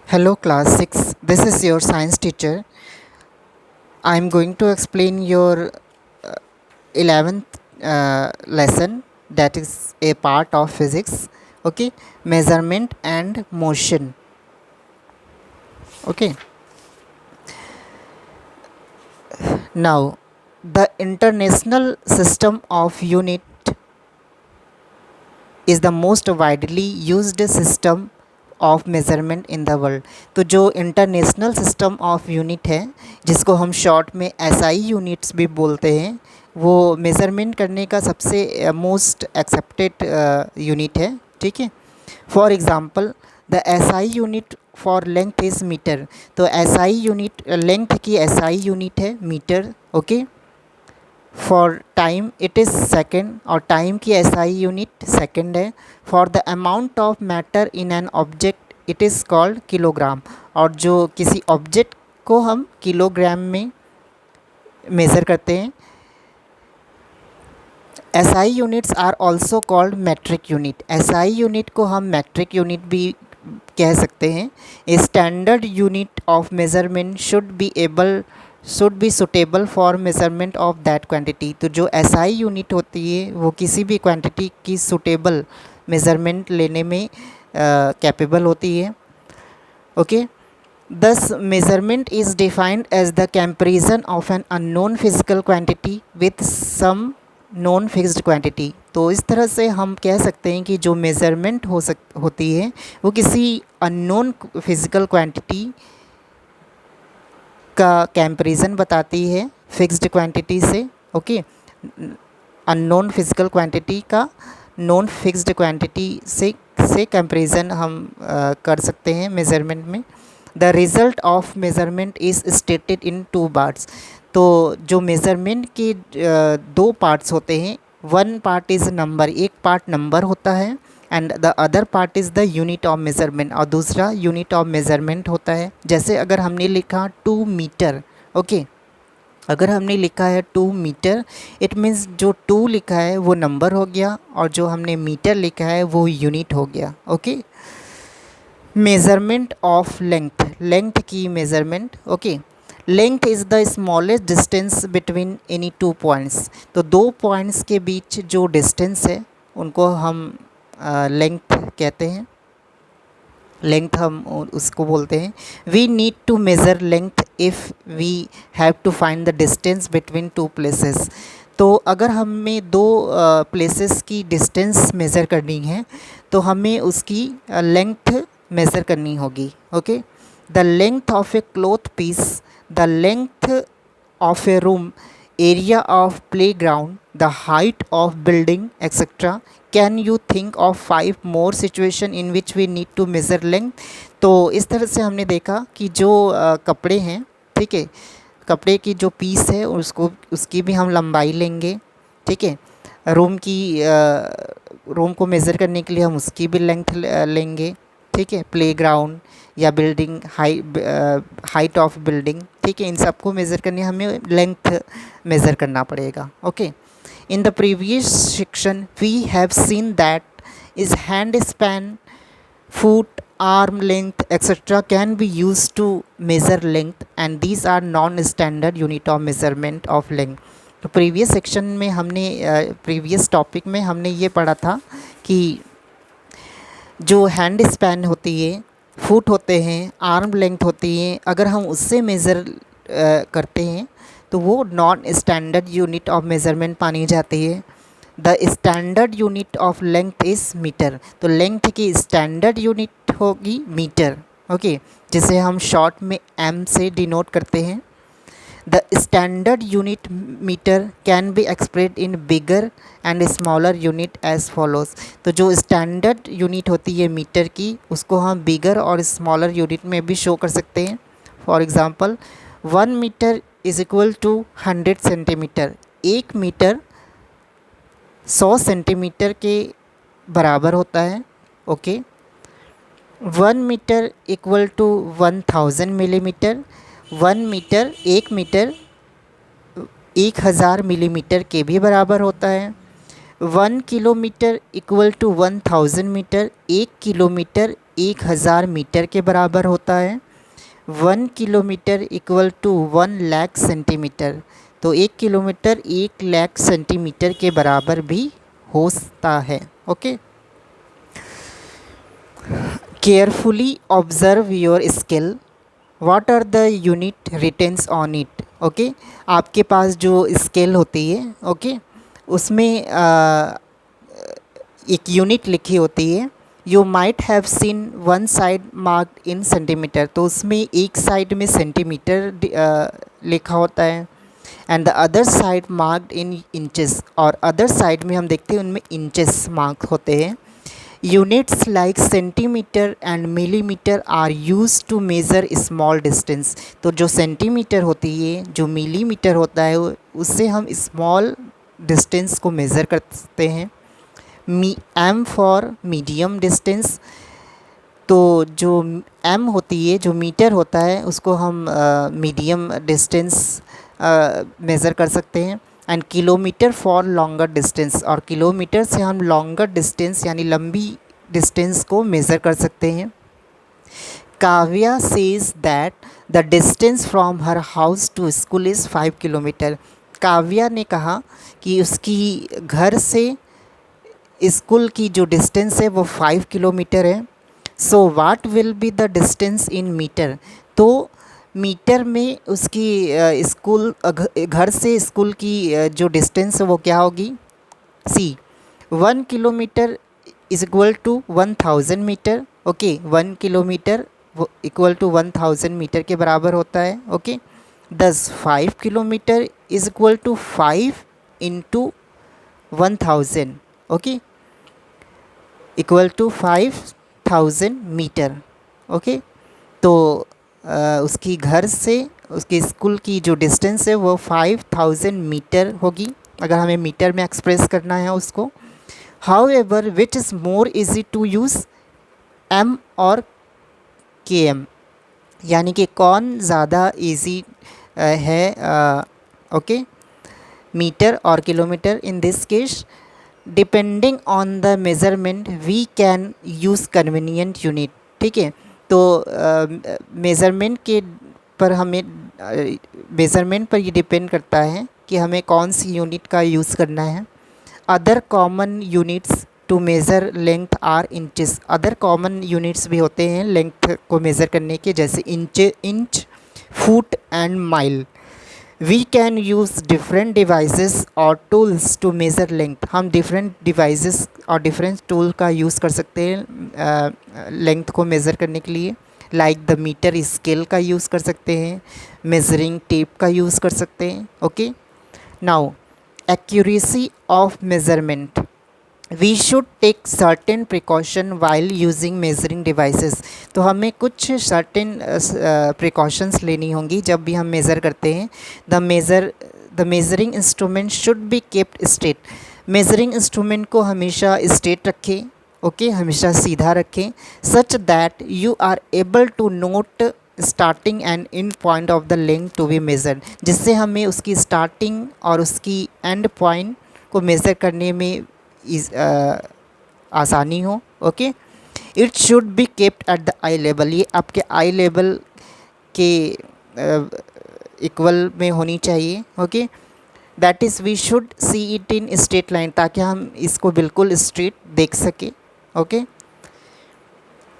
Hello class 6, this is your science teacher. I am going to explain your 11th lesson, that is a part of physics, okay, measurement and motion. Okay, now the international system of unit is the most widely used system of measurement in the world. तो जो international system of unit है, जिसको हम short में SI units भी बोलते हैं, वो मेज़रमेंट करने का सबसे मोस्ट एक्सेप्टेड यूनिट है। ठीक है, for example the SI unit for length is metre. तो एसआई यूनिट लेंथ की एसआई यूनिट है metre. Okay, for time it is second, और टाइम की एसआई यूनिट सेकेंड है। For the amount of matter in an object it is called kilogram, और जो किसी object को हम किलोग्राम में मेज़र करते हैं। SI units are also called metric unit. SI unit को हम मैट्रिक यूनिट भी कह सकते हैं। A standard unit of measurement should be suitable for measurement of that quantity. तो जो एसआई यूनिट होती है वो किसी भी क्वांटिटी की सुटेबल मेज़रमेंट लेने में कैपेबल होती है। Okay, thus measurement is defined as the comparison of an unknown physical quantity with some known fixed quantity। तो इस तरह से हम कह सकते हैं कि जो मेज़रमेंट होती है वो किसी अननोन फिज़िकल क्वांटिटी का कंपैरिजन बताती है फिक्स्ड क्वांटिटी से। ओके, अननोन फिज़िकल क्वांटिटी का नॉन फिक्स्ड क्वांटिटी से कंपैरिजन हम कर सकते हैं मेज़रमेंट में। The result of measurement is stated in two parts. तो जो मेज़रमेंट के दो पार्ट्स होते हैं, वन पार्ट इज़ नंबर, एक पार्ट नंबर होता है, and the other part is the unit of measurement, और दूसरा यूनिट ऑफ मेज़रमेंट होता है। जैसे अगर हमने लिखा 2 मीटर, ओके, अगर हमने लिखा है 2 मीटर, इट मीन्स जो 2 लिखा है वो नंबर हो गया, और जो हमने मीटर लिखा है वो यूनिट हो गया। Okay, measurement of length, length की measurement. Okay, length is the smallest distance between any two points. तो दो पॉइंट्स के बीच जो डिस्टेंस है उनको हम लेंथ कहते हैं। लेंथ हम उसको बोलते हैं। We need to measure length if we have to find the distance between two places. तो अगर हमें दो प्लेसेस की डिस्टेंस मेज़र करनी है तो हमें उसकी लेंथ मेज़र करनी होगी। Okay, the length of a cloth piece, the length of a room, area of playground, the height of building etcetera. Can you think of 5 more situation in which we need to measure length. तो इस तरह से हमने देखा कि जो कपड़े हैं, ठीक है, कपड़े की जो पीस है उसकी भी हम लंबाई लेंगे। ठीक है, रूम को मेज़र करने के लिए हम उसकी भी लेंथ लेंगे। ठीक है, प्लेग्राउंड या बिल्डिंग हाइट ऑफ बिल्डिंग, ठीक है, इन सबको मेज़र करने हमें लेंथ मेज़र करना पड़ेगा। Okay, in the previous section we have seen that is hand span, foot, arm length etc can be used to measure length, and these are non-standard unit of measurement of length। तो previous section में हमने previous topic में हमने ये पढ़ा था कि जो हैंड स्पैन होती है, फुट होते हैं, आर्म लेंथ होती है, अगर हम उससे मेज़र करते हैं तो वो non standard unit of measurement मानी जाती है। The standard unit of length is metre. तो लेंथ की स्टैंडर्ड यूनिट होगी मीटर। ओके, जिसे हम शॉर्ट में एम से डिनोट करते हैं। The standard unit metre can be expressed in bigger and smaller unit as follows. तो जो स्टैंडर्ड यूनिट होती है मीटर की, उसको हम बिगर और स्मॉलर यूनिट में भी शो कर सकते हैं। For example 1 metre is equal to 100 centimetre. 1 metre 100 centimetre के बराबर होता है। Okay, 1 metre equal to 1000 millimetre. 1 metre 1 metre 1000 millimetre के भी बराबर होता है। 1 kilometre equal to 1000 metre, 1 kilometre 1000 metre के बराबर होता है। 1 kilometre equal to 1 lakh centimetre, तो 1 किलोमीटर 1 लाख सेंटीमीटर के बराबर भी होता है। Okay, carefully observe your scale, what are the unit written on it. Okay, आपके पास जो स्केल होती है, ओके, उसमें एक यूनिट लिखी होती है। You might have seen one side marked in centimetre, तो उसमें एक साइड में सेंटीमीटर लिखा होता है, and the other side marked in inches, और अदर साइड में हम देखते हैं उनमें इंचेस मार्क होते हैं। Units like centimetre and millimetre are use to measure small distance, तो जो सेंटीमीटर होती है, जो मिलीमीटर होता है, उससे हम स्मॉल डिस्टेंस को मेज़र करते हैं। एम फॉर मीडियम डिस्टेंस, तो जो एम होती है, जो मीटर होता है, उसको हम मीडियम डिस्टेंस मेज़र कर सकते हैं। And kilometre for longer distance, और किलोमीटर से हम लॉन्गर डिस्टेंस यानी लंबी डिस्टेंस को मेज़र कर सकते हैं। Kavya says that the distance from her house to school is 5 kilometre. Kavya ने कहा कि उसकी घर से स्कूल की जो डिस्टेंस है वो 5 किलोमीटर है। So what will be the distance in metre, तो मीटर में उसकी स्कूल घर से स्कूल की जो डिस्टेंस है वो क्या होगी। See 1 kilometre is equal to 1000 metre. Okay, 1 kilometre equal to 1000 metre के बराबर होता है। Okay, 5 kilometre is equal to 5 into 1000, okay, equal to 5000 metre. Okay, तो उसकी घर से उसके स्कूल की जो डिस्टेंस है वो 5000 मीटर होगी, अगर हमें मीटर में एक्सप्रेस करना है उसको। However which is more easy to use, M or K M, यानी कि कौन ज़्यादा इजी है, ओके, मीटर और kilometre. In this case depending on the measurement we can use convenient unit. ठीक है, तो मेज़रमेंट के पर हमें मेज़रमेंट पर ये डिपेंड करता है कि हमें कौन सी यूनिट का यूज़ करना है। Other common units to measure length are inches, other common units भी होते हैं लेंथ को मेज़र करने के, जैसे inch, foot and mile. We can use different devices or tools to measure length, हम डिफरेंट डिवाइसेस और डिफरेंट टूल का यूज़ कर सकते हैं लेंथ को मेज़र करने के लिए। लाइक द मीटर स्केल का यूज़ कर सकते हैं, मेज़रिंग टेप का यूज़ कर सकते हैं। Okay, now accuracy of measurement, we should take certain precaution while using measuring devices, तो हमें कुछ सर्टेन प्रिकॉशंस लेनी होंगी जब भी हम मेज़र करते हैं। The measuring instrument should be kept straight, measuring instrument को हमेशा स्ट्रेट रखें, ओके, हमेशा सीधा रखें, such that you are able to note starting and end point of the length to be measured, जिससे हमें उसकी स्टार्टिंग और उसकी एंड पॉइंट को मेज़र करने में आसानी हो। Okay, it should be kept at the eye level, ये आपके आई लेवल के इक्वल में होनी चाहिए। Okay, that is we should see it in straight line, ताकि हम इसको बिल्कुल स्ट्रेट देख सकें। Okay,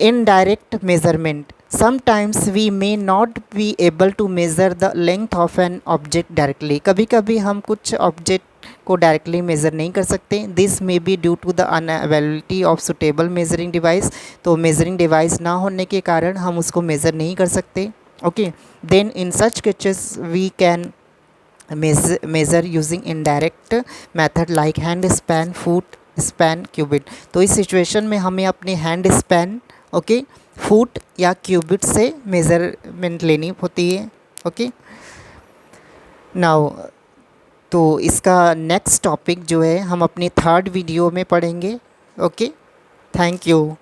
indirect measurement, sometimes we may not be able to measure the length of an object directly, कभी कभी हम कुछ ऑब्जेक्ट को डायरेक्टली मेज़र नहीं कर सकते। This may be due to the unavailability of suitable measuring device, तो measuring device ना होने के कारण हम उसको मेज़र नहीं कर सकते। Okay, then in such cases we can measure using indirect method like hand span, foot span, cubit, तो इस सिचुएशन में हमें अपने हैंड स्पैन, ओके, फुट या क्यूबिट से मेज़रमेंट लेनी होती है। ओके, नाउ तो इसका नेक्स्ट टॉपिक जो है हम अपने थर्ड वीडियो में पढ़ेंगे। Okay, thank you.